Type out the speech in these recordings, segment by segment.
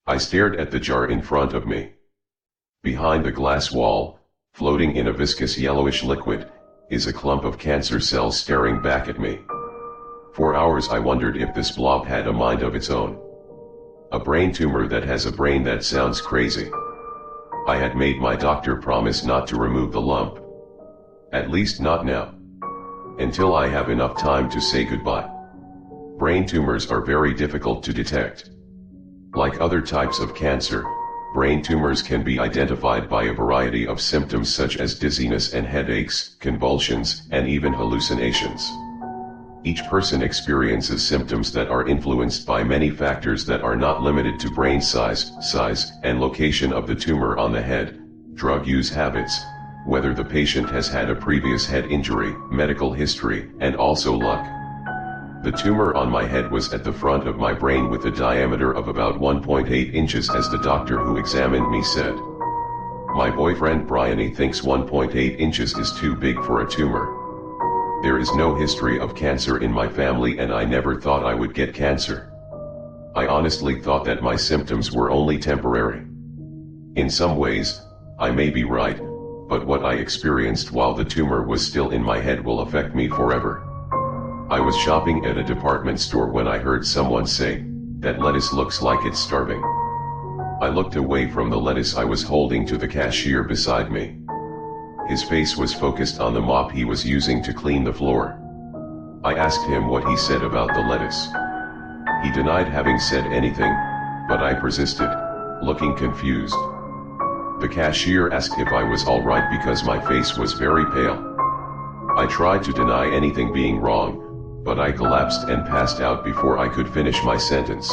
I stared at the jar in front of me. Behind the glass wall, floating in a viscous yellowish liquid, is a clump of cancer cells staring back at me. For hours I wondered if this blob had a mind of its own. A brain tumor that has a brain that sounds crazy. I had made my doctor promise not to remove the lump. At least not now. Until I have enough time to say goodbye. Brain tumors are very difficult to detect. Like other types of cancer, brain tumors can be identified by a variety of symptoms such as dizziness and headaches, convulsions, and even hallucinations. Each person experiences symptoms that are influenced by many factors that are not limited to brain size, and location of the tumor on the head, drug use habits, whether the patient has had a previous head injury, medical history, and also luck. The tumor on my head was at the front of my brain with a diameter of about 1.8 inches, as the doctor who examined me said. My boyfriend Bryony thinks 1.8 inches is too big for a tumor. There is no history of cancer in my family and I never thought I would get cancer. I honestly thought that my symptoms were only temporary. In some ways, I may be right, but what I experienced while the tumor was still in my head will affect me forever. I was shopping at a department store when I heard someone say, "That lettuce looks like it's starving." I looked away from the lettuce I was holding to the cashier beside me. His face was focused on the mop he was using to clean the floor. I asked him what he said about the lettuce. He denied having said anything, but I persisted, looking confused. The cashier asked if I was alright because my face was very pale. I tried to deny anything being wrong, but I collapsed and passed out before I could finish my sentence.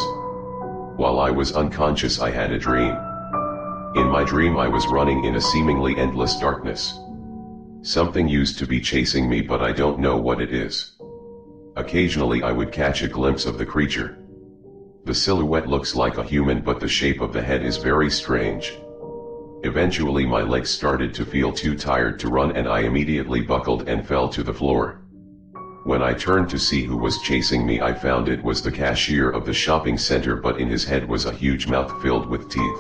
While I was unconscious I had a dream. In my dream I was running in a seemingly endless darkness. Something used to be chasing me but I don't know what it is. Occasionally I would catch a glimpse of the creature. The silhouette looks like a human but the shape of the head is very strange. Eventually my legs started to feel too tired to run and I immediately buckled and fell to the floor. When I turned to see who was chasing me I found it was the cashier of the shopping center, but in his head was a huge mouth filled with teeth.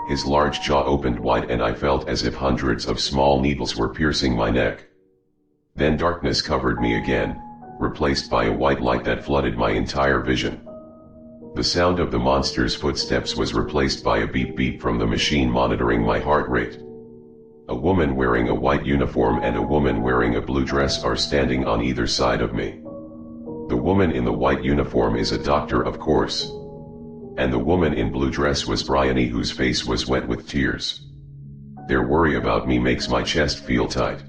His large jaw opened wide and I felt as if hundreds of small needles were piercing my neck. Then darkness covered me again, replaced by a white light that flooded my entire vision. The sound of the monster's footsteps was replaced by a beep beep from the machine monitoring my heart rate. A woman wearing a white uniform and a woman wearing a blue dress are standing on either side of me. The woman in the white uniform is a doctor, of course. And the woman in blue dress was Bryony, whose face was wet with tears. Their worry about me makes my chest feel tight.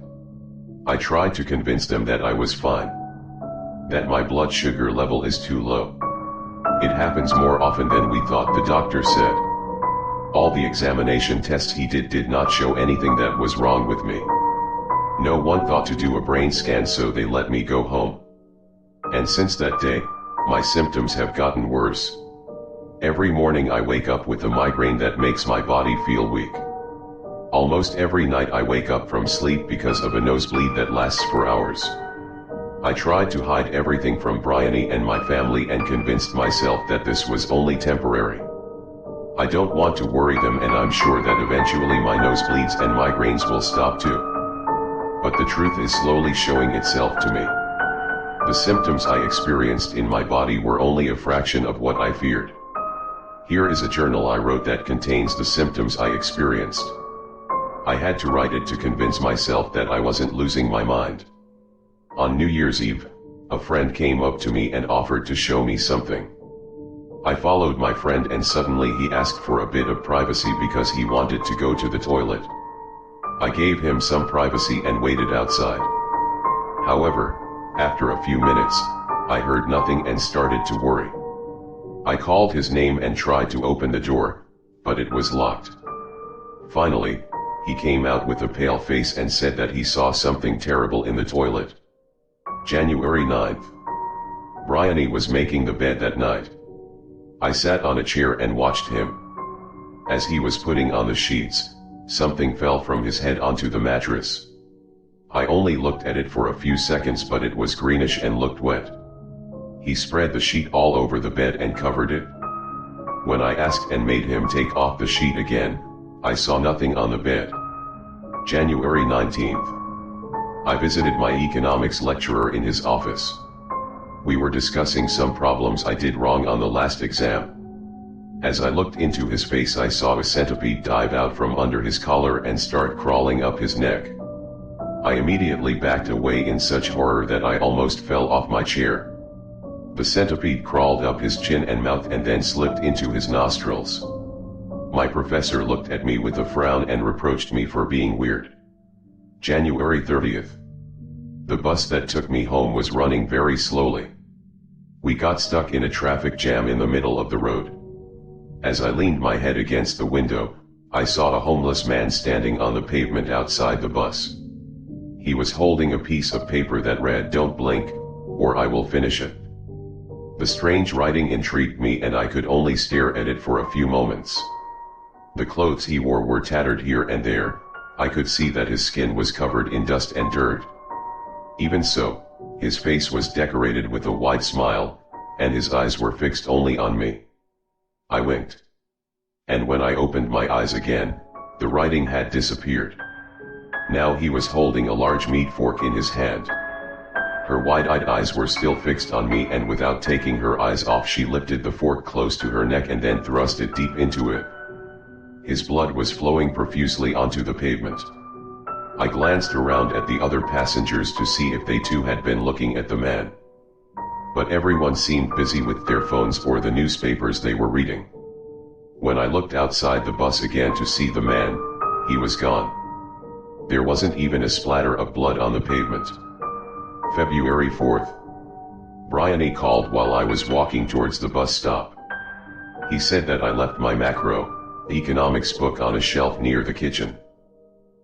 I tried to convince them that I was fine. That my blood sugar level is too low. It happens more often than we thought, the doctor said. All the examination tests he did not show anything that was wrong with me. No one thought to do a brain scan, so they let me go home. And since that day, my symptoms have gotten worse. Every morning I wake up with a migraine that makes my body feel weak. Almost every night I wake up from sleep because of a nosebleed that lasts for hours. I tried to hide everything from Bryony and my family and convinced myself that this was only temporary. I don't want to worry them, and I'm sure that eventually my nosebleeds and migraines will stop too. But the truth is slowly showing itself to me. The symptoms I experienced in my body were only a fraction of what I feared. Here is a journal I wrote that contains the symptoms I experienced. I had to write it to convince myself that I wasn't losing my mind. On New Year's Eve, a friend came up to me and offered to show me something. I followed my friend and suddenly he asked for a bit of privacy because he wanted to go to the toilet. I gave him some privacy and waited outside. However, after a few minutes, I heard nothing and started to worry. I called his name and tried to open the door, but it was locked. Finally, he came out with a pale face and said that he saw something terrible in the toilet. January 9th. Bryony was making the bed that night. I sat on a chair and watched him. As he was putting on the sheets, something fell from his head onto the mattress. I only looked at it for a few seconds, but it was greenish and looked wet. He spread the sheet all over the bed and covered it. When I asked and made him take off the sheet again, I saw nothing on the bed. January 19th. I visited my economics lecturer in his office. We were discussing some problems I did wrong on the last exam. As I looked into his face, I saw a centipede dive out from under his collar and start crawling up his neck. I immediately backed away in such horror that I almost fell off my chair. The centipede crawled up his chin and mouth and then slipped into his nostrils. My professor looked at me with a frown and reproached me for being weird. January 30th. The bus that took me home was running very slowly. We got stuck in a traffic jam in the middle of the road. As I leaned my head against the window, I saw a homeless man standing on the pavement outside the bus. He was holding a piece of paper that read, "Don't blink, or I will finish it." The strange writing intrigued me and I could only stare at it for a few moments. The clothes he wore were tattered here and there. I could see that his skin was covered in dust and dirt. Even so, his face was decorated with a wide smile, and his eyes were fixed only on me. I winked. And when I opened my eyes again, the writing had disappeared. Now he was holding a large meat fork in his hand. Her wide-eyed eyes were still fixed on me, and without taking her eyes off, she lifted the fork close to her neck and then thrust it deep into it. His blood was flowing profusely onto the pavement. I glanced around at the other passengers to see if they too had been looking at the man. But everyone seemed busy with their phones or the newspapers they were reading. When I looked outside the bus again to see the man, he was gone. There wasn't even a splatter of blood on the pavement. February 4th. Bryony called while I was walking towards the bus stop. He said that I left my macroeconomics book on a shelf near the kitchen.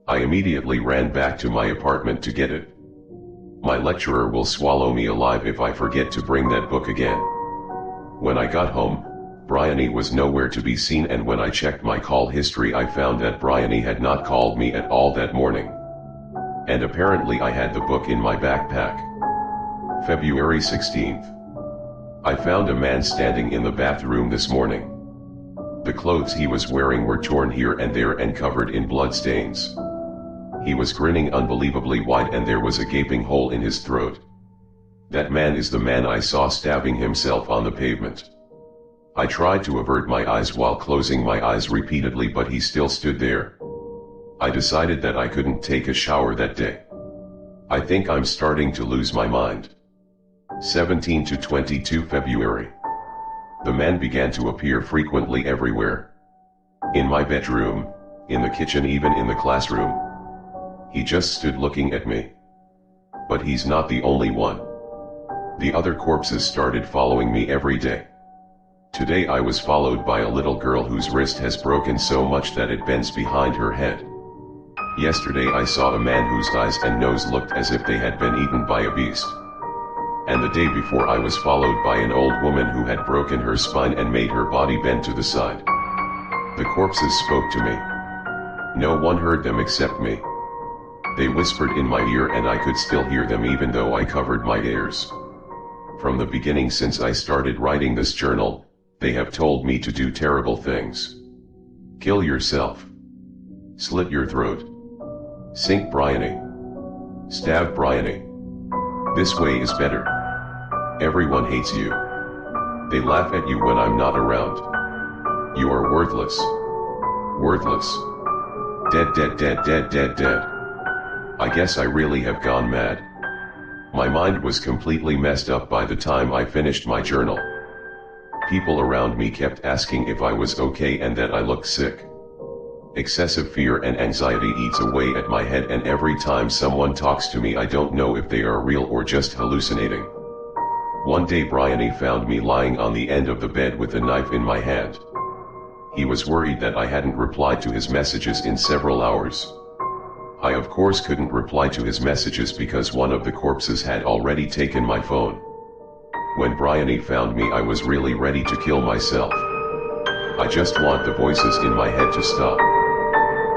I immediately ran back to my apartment to get it. My lecturer will swallow me alive if I forget to bring that book again. When I got home, Bryony was nowhere to be seen, and when I checked my call history I found that Bryony had not called me at all that morning. And apparently I had the book in my backpack. February 16th. I found a man standing in the bathroom this morning. The clothes he was wearing were torn here and there and covered in blood stains. He was grinning unbelievably wide and there was a gaping hole in his throat. That man is the man I saw stabbing himself on the pavement. I tried to avert my eyes while closing my eyes repeatedly, but he still stood there. I decided that I couldn't take a shower that day. I think I'm starting to lose my mind. 17 to 22 February. The man began to appear frequently everywhere. In my bedroom, in the kitchen, even in the classroom. He just stood looking at me. But he's not the only one. The other corpses started following me every day. Today I was followed by a little girl whose wrist has broken so much that it bends behind her head. Yesterday I saw a man whose eyes and nose looked as if they had been eaten by a beast. And the day before I was followed by an old woman who had broken her spine and made her body bend to the side. The corpses spoke to me. No one heard them except me. They whispered in my ear and I could still hear them even though I covered my ears. From the beginning, since I started writing this journal, they have told me to do terrible things. Kill yourself. Slit your throat. Sink Bryony. Stab Bryony. This way is better. Everyone hates you. They laugh at you when I'm not around. You are worthless. Worthless. Dead, dead, dead, dead, dead, dead. I guess I really have gone mad. My mind was completely messed up by the time I finished my journal. People around me kept asking if I was okay and that I looked sick. Excessive fear and anxiety eats away at my head, and every time someone talks to me I don't know if they are real or just hallucinating. One day Bryony found me lying on the end of the bed with a knife in my hand. He was worried that I hadn't replied to his messages in several hours. I of course couldn't reply to his messages because one of the corpses had already taken my phone. When Bryony found me I was really ready to kill myself. I just want the voices in my head to stop.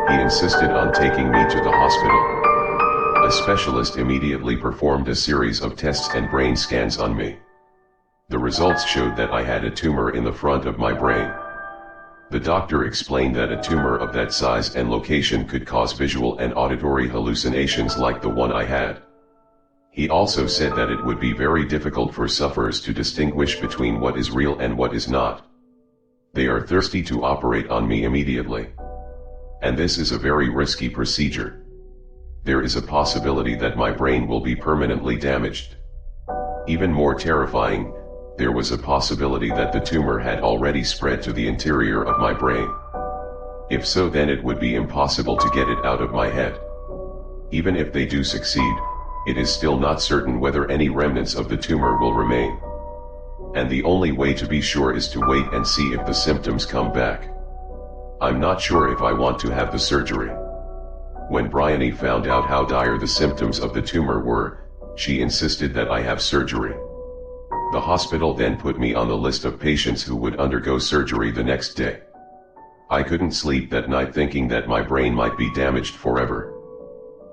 He insisted on taking me to the hospital. A specialist immediately performed a series of tests and brain scans on me. The results showed that I had a tumor in the front of my brain. The doctor explained that a tumor of that size and location could cause visual and auditory hallucinations like the one I had. He also said that it would be very difficult for sufferers to distinguish between what is real and what is not. They are thirsty to operate on me immediately. And this is a very risky procedure. There is a possibility that my brain will be permanently damaged. Even more terrifying, there was a possibility that the tumor had already spread to the interior of my brain. If so, then it would be impossible to get it out of my head. Even if they do succeed, it is still not certain whether any remnants of the tumor will remain. And the only way to be sure is to wait and see if the symptoms come back. I'm not sure if I want to have the surgery. When Bryony found out how dire the symptoms of the tumor were, she insisted that I have surgery. The hospital then put me on the list of patients who would undergo surgery the next day. I couldn't sleep that night thinking that my brain might be damaged forever.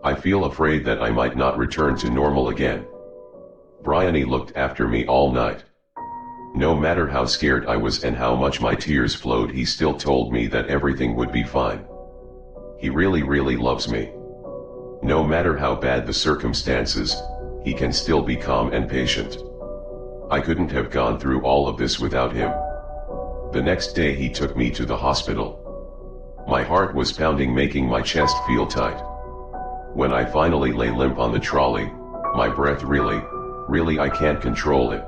I feel afraid that I might not return to normal again. Bryony looked after me all night. No matter how scared I was and how much my tears flowed, he still told me that everything would be fine. He really loves me. No matter how bad the circumstances, he can still be calm and patient. I couldn't have gone through all of this without him. The next day he took me to the hospital. My heart was pounding, making my chest feel tight. When I finally lay limp on the trolley, my breath really I can't control it.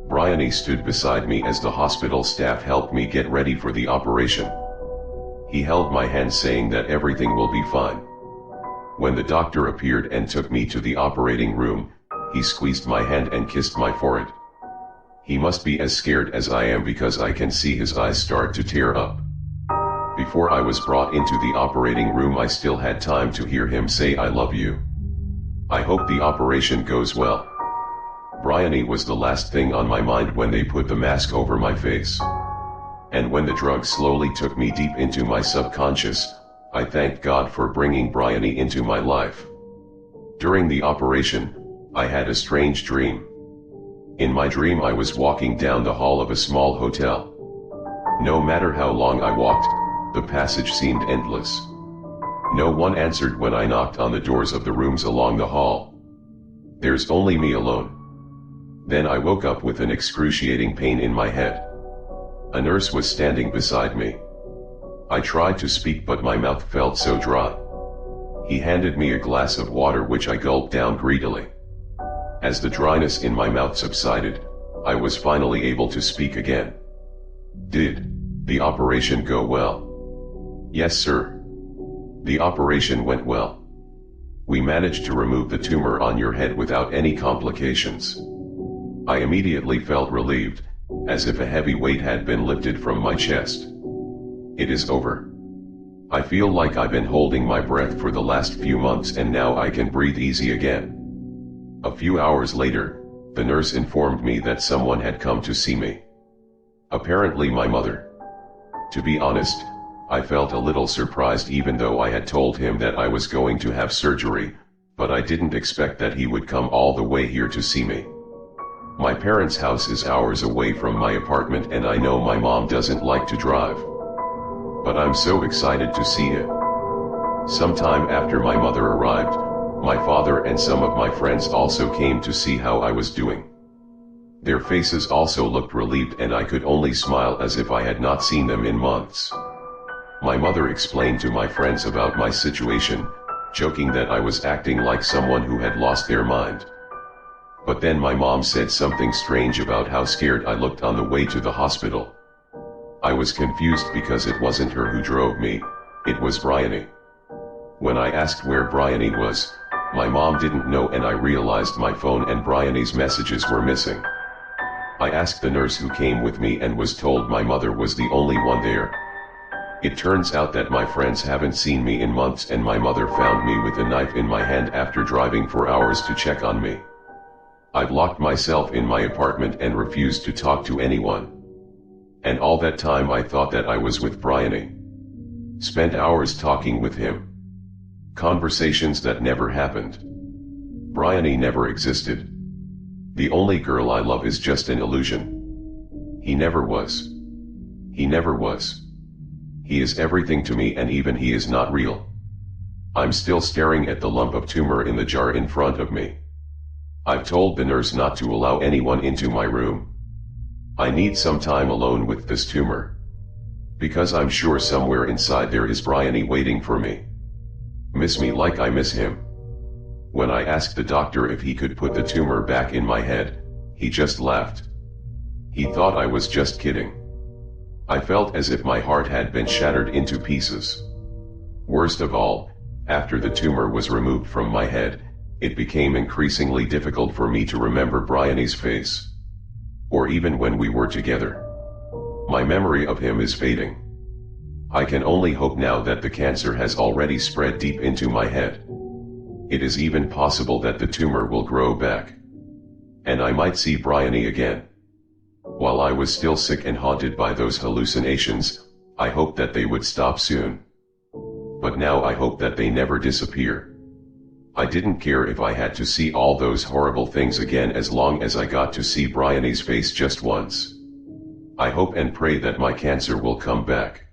Bryony stood beside me as the hospital staff helped me get ready for the operation. He held my hand saying that everything will be fine. When the doctor appeared and took me to the operating room, he squeezed my hand and kissed my forehead. He must be as scared as I am because I can see his eyes start to tear up. Before I was brought into the operating room, I still had time to hear him say, "I love you. I hope the operation goes well." Bryony was the last thing on my mind when they put the mask over my face. And when the drug slowly took me deep into my subconscious, I thanked God for bringing Bryony into my life. During the operation, I had a strange dream. In my dream, I was walking down the hall of a small hotel. No matter how long I walked, the passage seemed endless. No one answered when I knocked on the doors of the rooms along the hall. There's only me alone. Then I woke up with an excruciating pain in my head. A nurse was standing beside me. I tried to speak, but my mouth felt so dry. He handed me a glass of water which I gulped down greedily. As the dryness in my mouth subsided, I was finally able to speak again. "Did the operation go well?" "Yes, sir. The operation went well. We managed to remove the tumor on your head without any complications." I immediately felt relieved, as if a heavy weight had been lifted from my chest. It is over. I feel like I've been holding my breath for the last few months, and now I can breathe easy again. A few hours later, the nurse informed me that someone had come to see me. Apparently my mother. To be honest, I felt a little surprised, even though I had told him that I was going to have surgery, but I didn't expect that he would come all the way here to see me. My parents' house is hours away from my apartment, and I know my mom doesn't like to drive. But I'm so excited to see him. Sometime after my mother arrived, my father and some of my friends also came to see how I was doing. Their faces also looked relieved, and I could only smile as if I had not seen them in months. My mother explained to my friends about my situation, joking that I was acting like someone who had lost their mind. But then my mom said something strange about how scared I looked on the way to the hospital. I was confused because it wasn't her who drove me, it was Bryony. When I asked where Bryony was, my mom didn't know, and I realized my phone and Bryony's messages were missing. I asked the nurse who came with me and was told my mother was the only one there. It turns out that my friends haven't seen me in months, and my mother found me with a knife in my hand after driving for hours to check on me. I've locked myself in my apartment and refused to talk to anyone. And all that time I thought that I was with Bryony. Spent hours talking with him. Conversations that never happened. Bryony never existed. The only girl I love is just an illusion. He never was. He never was. He is everything to me, and even he is not real. I'm still staring at the lump of tumor in the jar in front of me. I've told the nurse not to allow anyone into my room. I need some time alone with this tumor. Because I'm sure somewhere inside there is Bryony waiting for me. Miss me like I miss him. When I asked the doctor if he could put the tumor back in my head, he just laughed. He thought I was just kidding. I felt as if my heart had been shattered into pieces. Worst of all, after the tumor was removed from my head, it became increasingly difficult for me to remember Bryony's face. Or even when we were together. My memory of him is fading. I can only hope now that the cancer has already spread deep into my head. It is even possible that the tumor will grow back. And I might see Bryony again. While I was still sick and haunted by those hallucinations, I hoped that they would stop soon. But now I hope that they never disappear. I didn't care if I had to see all those horrible things again as long as I got to see Bryony's face just once. I hope and pray that my cancer will come back.